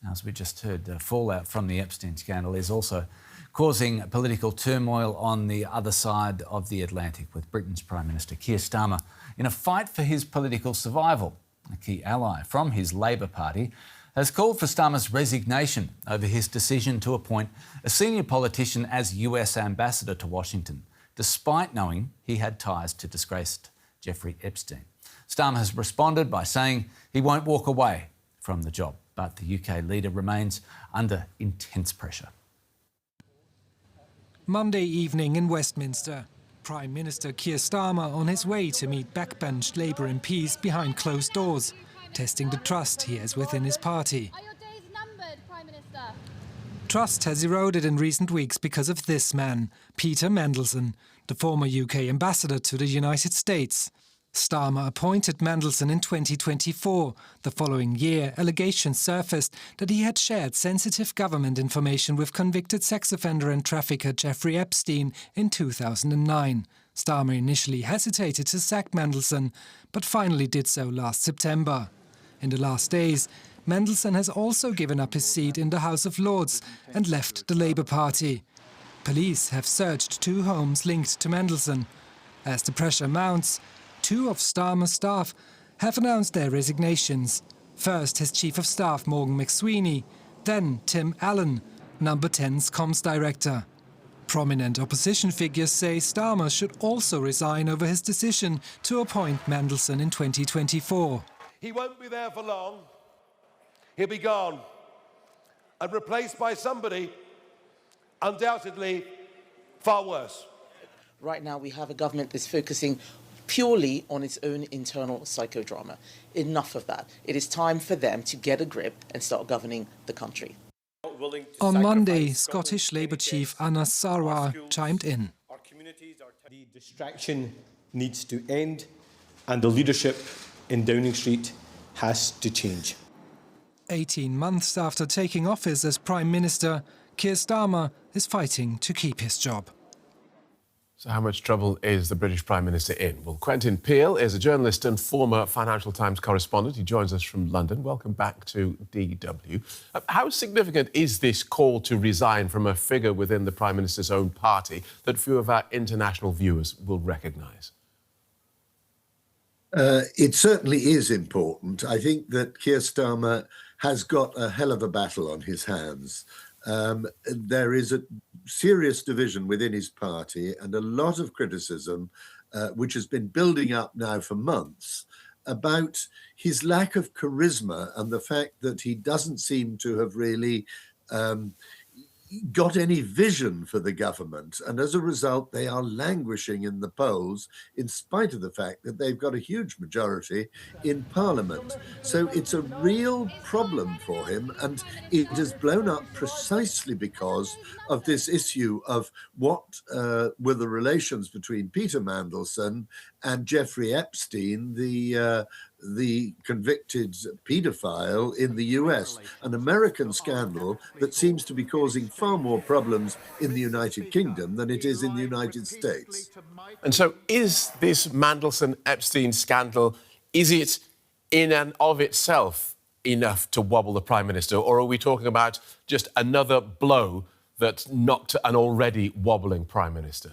As we just heard, the fallout from the Epstein scandal is also causing political turmoil on the other side of the Atlantic, with Britain's Prime Minister Keir Starmer in a fight for his political survival. A key ally from his Labor Party has called for Starmer's resignation over his decision to appoint a senior politician as US ambassador to Washington, despite knowing he had ties to disgraced Jeffrey Epstein. Starmer has responded by saying he won't walk away from the job, but the UK leader remains under intense pressure. Monday evening in Westminster, Prime Minister Keir Starmer on his way to meet backbenched Labour MPs behind closed doors, testing the trust he has within his party. Are your days numbered, Prime Minister? Trust has eroded in recent weeks because of this man, Peter Mandelson, the former UK ambassador to the United States. Starmer appointed Mandelson in 2024. The following year, allegations surfaced that he had shared sensitive government information with convicted sex offender and trafficker Jeffrey Epstein in 2009. Starmer initially hesitated to sack Mandelson, but finally did so last September. In the last days, Mandelson has also given up his seat in the House of Lords and left the Labour Party. Police have searched 2 homes linked to Mandelson. As the pressure mounts, 2 of Starmer's staff have announced their resignations. First, his Chief of Staff Morgan McSweeney, then Tim Allen, Number 10's comms director. Prominent opposition figures say Starmer should also resign over his decision to appoint Mandelson in 2024. He won't be there for long. He'll be gone and replaced by somebody undoubtedly far worse. Right now we have a government that's focusing purely on its own internal psychodrama. Enough of that. It is time for them to get a grip and start governing the country. On Monday, Scottish Labour Chief Anna Sarwar chimed in. The distraction needs to end and the leadership in Downing Street has to change. 18 months after taking office as Prime Minister, Keir Starmer is fighting to keep his job. So how much trouble is the British Prime Minister in? Well, Quentin is a journalist and former Financial Times correspondent. He joins us from London. Welcome back to DW. How significant is this call to resign from a figure within the Prime Minister's own party that few of our international viewers will recognise? It certainly is important. I think that Keir Starmer has got a hell of a battle on his hands. There is a serious division within his party and a lot of criticism, which has been building up now for months, about his lack of charisma and the fact that he doesn't seem to have really got any vision for the government. And as a result, they are languishing in the polls, in spite of the fact that they've got a huge majority in Parliament. So it's a real problem for him. And it has blown up precisely because of this issue of what were the relations between Peter Mandelson and Jeffrey Epstein, the convicted paedophile in the US, an American scandal that seems to be causing far more problems in the United Kingdom than it is in the United States. And so is this Mandelson-Epstein scandal, is it in and of itself enough to wobble the Prime Minister, or are we talking about just another blow that knocked an already wobbling Prime Minister?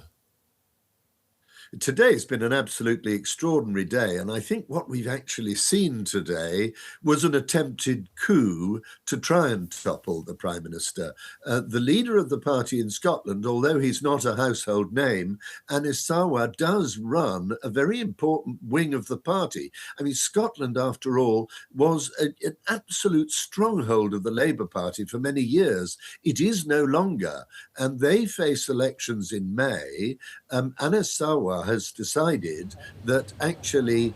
Today's been an absolutely extraordinary day, and I think what we've actually seen today was an attempted coup to try and topple the Prime Minister. The leader of the party in Scotland, although he's not a household name, Anas Sarwar does run a very important wing of the party. I mean, Scotland, after all, was an absolute stronghold of the Labour Party for many years. It is no longer, and they face elections in May. Anas Sarwar has decided that actually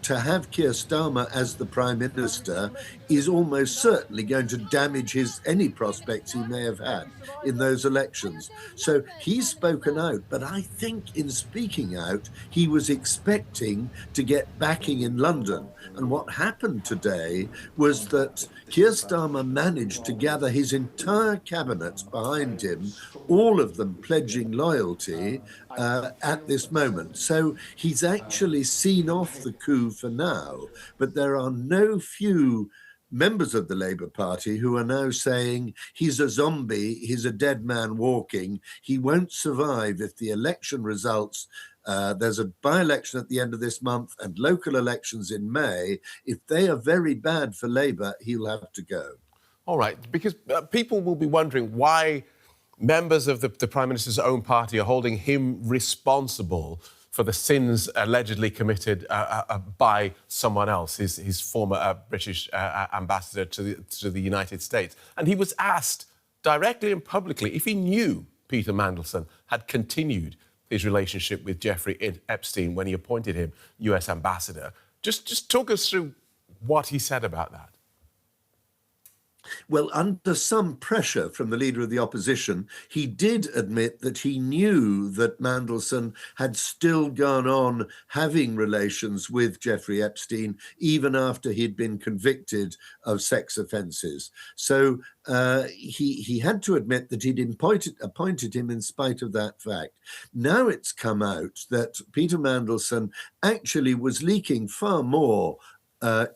to have Keir Starmer as the Prime Minister is almost certainly going to damage any prospects he may have had in those elections. So he's spoken out, but I think in speaking out, he was expecting to get backing in London. And what happened today was that Keir Starmer managed to gather his entire cabinet behind him, all of them pledging loyalty at this moment. So he's actually seen off the coup for now, but there are no few members of the Labour Party who are now saying he's a zombie, he's a dead man walking, he won't survive if the election results. There's a by-election at the end of this month and local elections in May. If they are very bad for Labour, he'll have to go. All right, because people will be wondering why members of the Prime Minister's own party are holding him responsible for the sins allegedly committed by someone else, his former British ambassador to the United States. And he was asked directly and publicly if he knew Peter Mandelson had continued his relationship with Jeffrey Epstein when he appointed him US ambassador. Just talk us through what he said about that. Well, under some pressure from the leader of the opposition, he did admit that he knew that Mandelson had still gone on having relations with Jeffrey Epstein, even after he'd been convicted of sex offences. So he had to admit that he'd appointed him in spite of that fact. Now it's come out that Peter Mandelson actually was leaking far more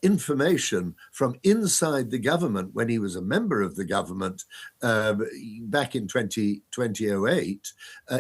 information from inside the government when he was a member of the government back in 2008.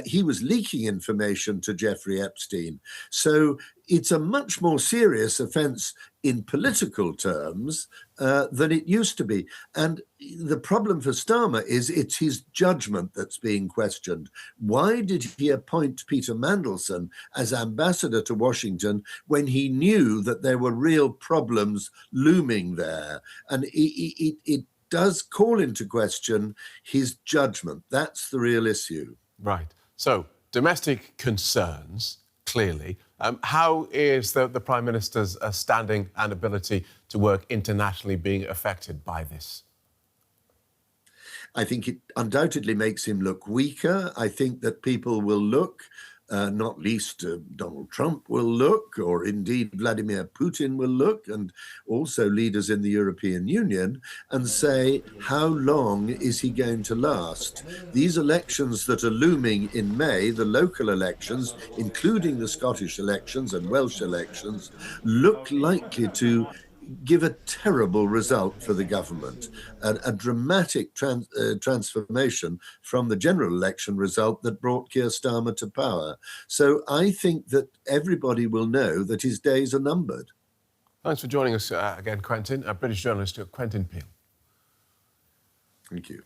He was leaking information to Jeffrey Epstein. So it's a much more serious offence in political terms than it used to be. And the problem for Starmer is it's his judgment that's being questioned. Why did he appoint Peter Mandelson as ambassador to Washington when he knew that there were real problems looming there? And it does call into question his judgment. That's the real issue. Right. So, domestic concerns, clearly. How is the Prime Minister's standing and ability to work internationally being affected by this? I think it undoubtedly makes him look weaker. I think that people will look, not least Donald Trump will look, or indeed Vladimir Putin will look, and also leaders in the European Union, and say, how long is he going to last? These elections that are looming in May, the local elections, including the Scottish elections and Welsh elections, look likely to give a terrible result for the government, a dramatic transformation from the general election result that brought Keir Starmer to power. So I think that everybody will know that his days are numbered. Thanks for joining us again, Quentin. A British journalist, Quentin Peel. Thank you.